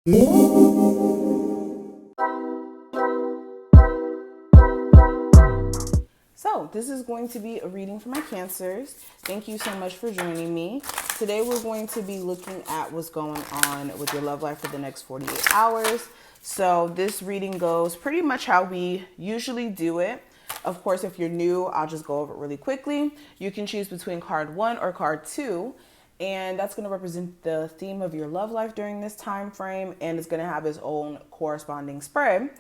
So this is going to be a reading for my Cancers. Thank you so much for joining me. Today we're going to be looking at what's going on with your love life for the next 48 hours. So this reading goes pretty much how we usually do it. Of course, if you're new, I'll just go over it really quickly. You can choose between card 1 or card 2. And that's going to represent the theme of your love life during this time frame. And it's going to have its own corresponding spread,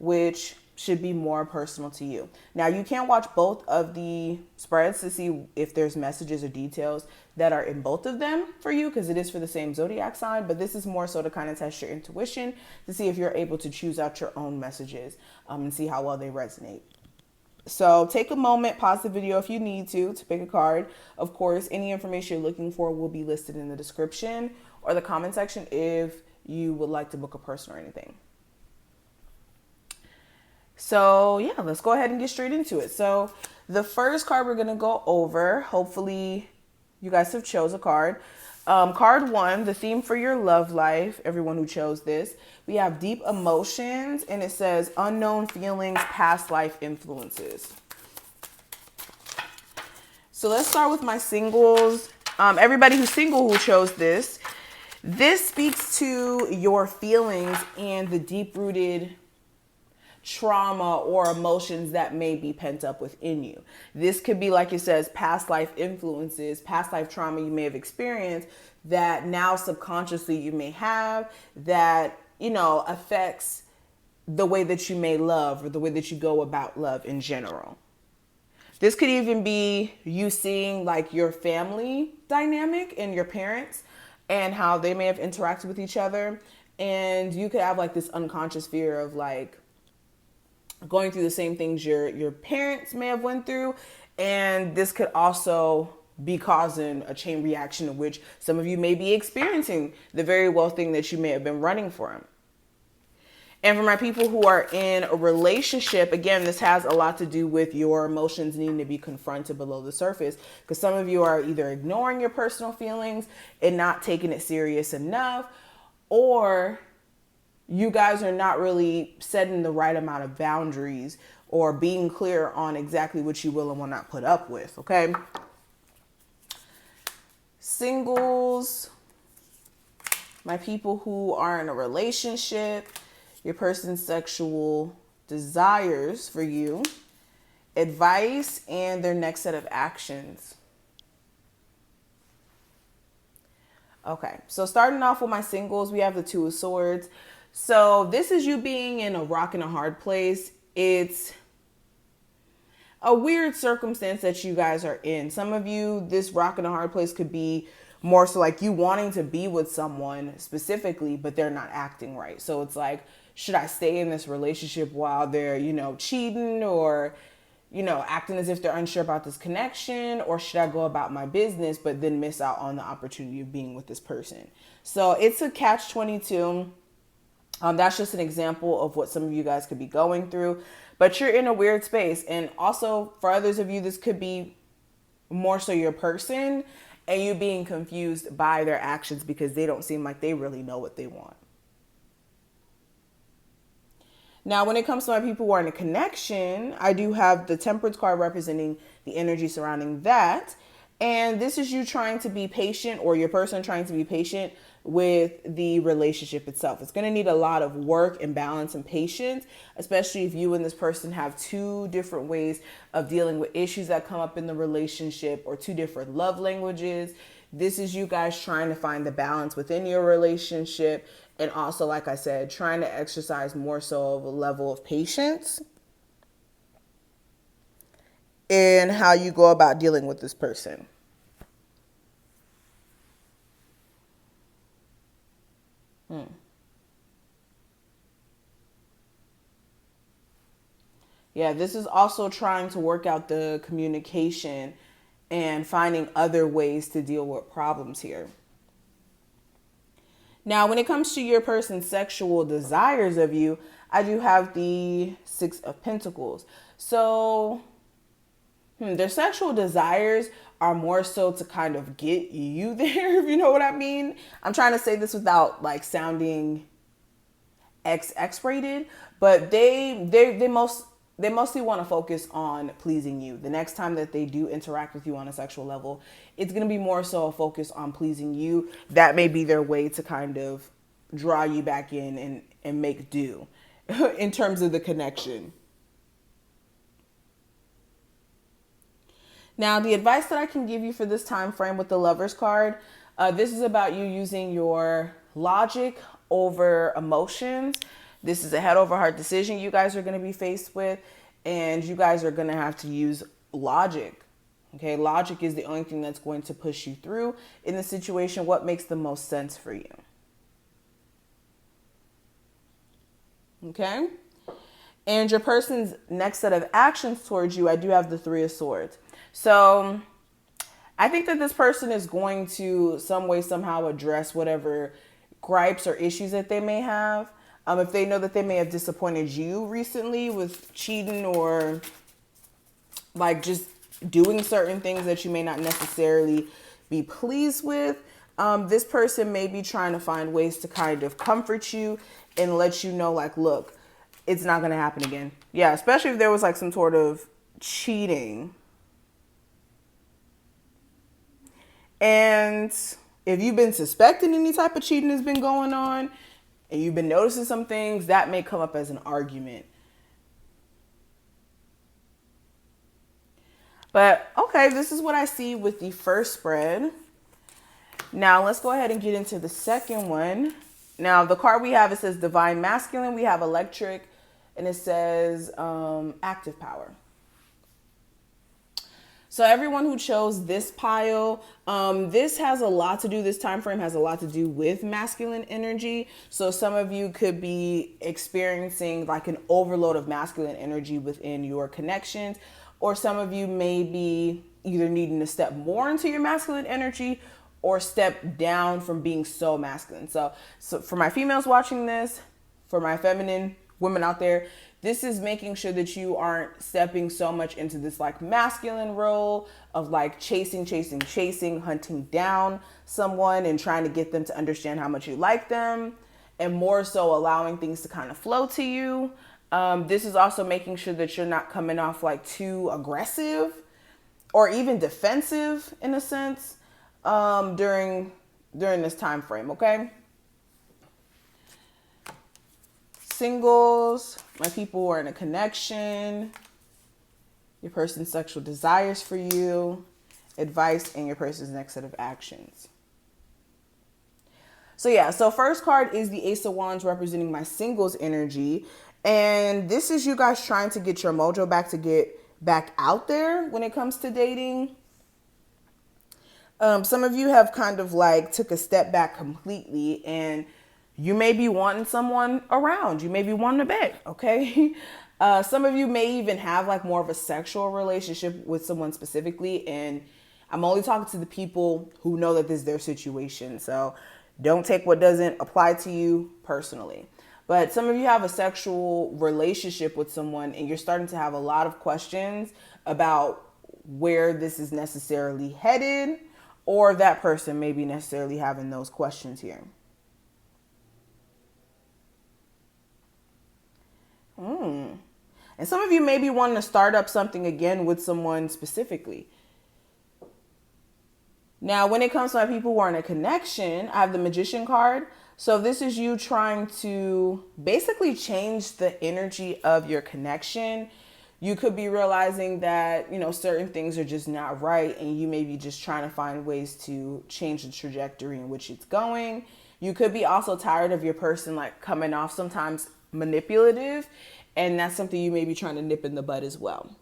which should be more personal to you. Now, you can watch both of the spreads to see if there's messages or details that are in both of them for you, because it is for the same zodiac sign. But this is more so to kind of test your intuition to see if you're able to choose out your own messages and see how well they resonate. So take a moment, pause the video if you need to pick a card. Of course, any information you're looking for will be listed in the description or the comment section if you would like to book a person or anything. So yeah, let's go ahead and get straight into it. So the first card we're going to go over, hopefully you guys have chose a card. Card 1, the theme for your love life, everyone who chose this, we have deep emotions, and it says unknown feelings, past life influences. So let's start with my singles. Everybody who's single who chose this, this speaks to your feelings and the deep-rooted trauma or emotions that may be pent up within you. This could be, like it says, past life influences, past life trauma you may have experienced that now subconsciously you may have that, you know, affects the way that you may love or the way that you go about love in general. This could even be you seeing like your family dynamic and your parents and how they may have interacted with each other. And you could have like this unconscious fear of like going through the same things your parents may have went through. And this could also be causing a chain reaction in which some of you may be experiencing the very well thing that you may have been running from. And for my people who are in a relationship, again, this has a lot to do with your emotions needing to be confronted below the surface, because some of you are either ignoring your personal feelings and not taking it serious enough, or you guys are not really setting the right amount of boundaries or being clear on exactly what you will and will not put up with, okay? Singles, my people who are in a relationship, your person's sexual desires for you, advice, and their next set of actions. Okay, so starting off with my singles, we have the Two of Swords. So this is you being in a rock and a hard place. It's a weird circumstance that you guys are in. Some of you, this rock and a hard place could be more so like you wanting to be with someone specifically, but they're not acting right. So it's like, should I stay in this relationship while they're, you know, cheating or, you know, acting as if they're unsure about this connection, or should I go about my business but then miss out on the opportunity of being with this person? So it's a catch-22. That's just an example of what some of you guys could be going through, but you're in a weird space. And also for others of you, this could be more so your person and you being confused by their actions because they don't seem like they really know what they want. Now, when it comes to my people who are in a connection, I do have the Temperance card representing the energy surrounding that. And this is you trying to be patient, or your person trying to be patient with the relationship itself. It's going to need a lot of work and balance and patience, especially if you and this person have two different ways of dealing with issues that come up in the relationship or two different love languages. This is you guys trying to find the balance within your relationship. And also, like I said, trying to exercise more so of a level of patience in how you go about dealing with this person. Yeah, this is also trying to work out the communication and finding other ways to deal with problems here. Now, when it comes to your person's sexual desires of you, I do have the Six of Pentacles. So their sexual desires are more so to kind of get you there, if you know what I mean. I'm trying to say this without like sounding X rated, but they mostly want to focus on pleasing you. The next time that they do interact with you on a sexual level, it's going to be more so a focus on pleasing you. That may be their way to kind of draw you back in and make do in terms of the connection. Now, the advice that I can give you for this time frame with the Lovers card, this is about you using your logic over emotions. This is a head over heart decision you guys are going to be faced with, and you guys are going to have to use logic. Okay, logic is the only thing that's going to push you through in the situation. What makes the most sense for you? Okay, and your person's next set of actions towards you, I do have the Three of Swords. So I think that this person is going to some way, somehow address whatever gripes or issues that they may have. If they know that they may have disappointed you recently with cheating or like just doing certain things that you may not necessarily be pleased with, this person may be trying to find ways to kind of comfort you and let you know, like, look, it's not going to happen again. Yeah, especially if there was like some sort of cheating. And if you've been suspecting any type of cheating has been going on and you've been noticing some things, that may come up as an argument. But okay, this is what I see with the first spread. Now let's go ahead and get into the second one. Now the card we have, it says Divine Masculine. We have Electric, and it says Active Power. So everyone who chose this pile, this has a lot to do, this time frame has a lot to do with masculine energy. So some of you could be experiencing like an overload of masculine energy within your connections, or some of you may be either needing to step more into your masculine energy or step down from being so masculine. So for my females watching this, for my feminine women out there, this is making sure that you aren't stepping so much into this like masculine role of like chasing, hunting down someone and trying to get them to understand how much you like them, and more so allowing things to kind of flow to you. This is also making sure that you're not coming off like too aggressive or even defensive in a sense during this time frame, okay? Singles, my people who are in a connection, your person's sexual desires for you, advice, and your person's next set of actions. So yeah, so first card is the Ace of Wands representing my singles energy. And this is you guys trying to get your mojo back, to get back out there when it comes to dating. Some of you have kind of like took a step back completely, and you may be wanting someone around. You may be wanting a bet, okay? Some of you may even have like more of a sexual relationship with someone specifically, and I'm only talking to the people who know that this is their situation. So don't take what doesn't apply to you personally. But some of you have a sexual relationship with someone, and you're starting to have a lot of questions about where this is necessarily headed, or that person may be necessarily having those questions here. And some of you may be wanting to start up something again with someone specifically. Now, when it comes to my people who are in a connection, I have the Magician card. So this is you trying to basically change the energy of your connection. You could be realizing that, you know, certain things are just not right, and you may be just trying to find ways to change the trajectory in which it's going. You could be also tired of your person like coming off sometimes manipulative, and that's something you may be trying to nip in the bud as well.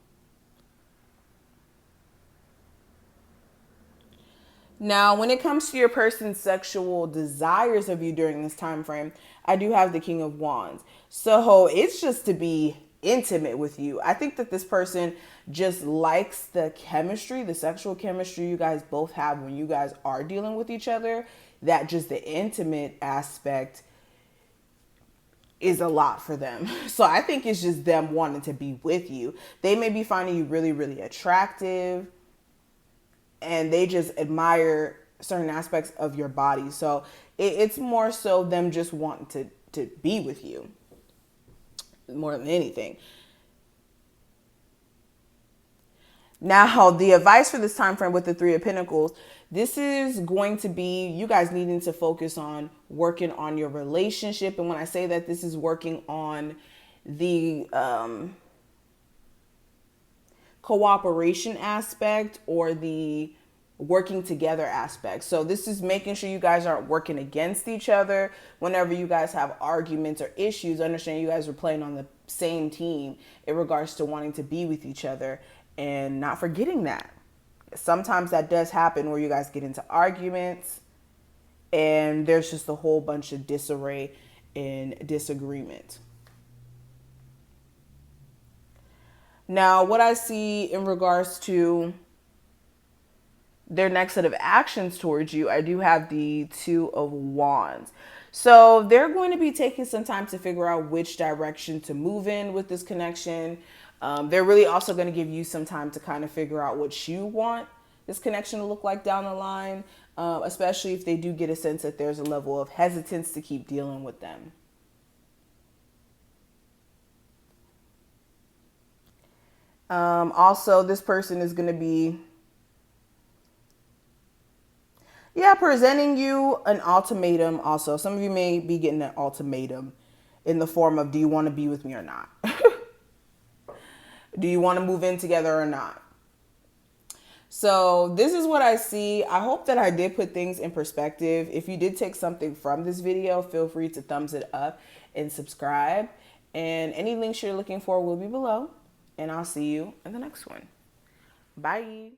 Now, when it comes to your person's sexual desires of you during this time frame, I do have the King of Wands. So it's just to be intimate with you. I think that this person just likes the chemistry, the sexual chemistry you guys both have when you guys are dealing with each other. That just the intimate aspect is a lot for them. So I think it's just them wanting to be with you. They may be finding you really, really attractive, and they just admire certain aspects of your body. So it's more so them just wanting to be with you more than anything. Now, the advice for this time frame with the Three of Pentacles, this is going to be you guys needing to focus on working on your relationship. And when I say that, this is working on the cooperation aspect or the working together aspect. So this is making sure you guys aren't working against each other. Whenever you guys have arguments or issues, understand you guys are playing on the same team in regards to wanting to be with each other, and not forgetting that. Sometimes that does happen where you guys get into arguments and there's just a whole bunch of disarray and disagreement. Now, what I see in regards to their next set of actions towards you, I do have the Two of Wands. So they're going to be taking some time to figure out which direction to move in with this connection. They're really also going to give you some time to kind of figure out what you want this connection to look like down the line, especially if they do get a sense that there's a level of hesitance to keep dealing with them. Also, this person is going to be, presenting you an ultimatum also. Some of you may be getting an ultimatum in the form of, do you want to be with me or not? Do you want to move in together or not? So this is what I see. I hope that I did put things in perspective. If you did take something from this video, feel free to thumbs it up and subscribe. And any links you're looking for will be below. And I'll see you in the next one. Bye.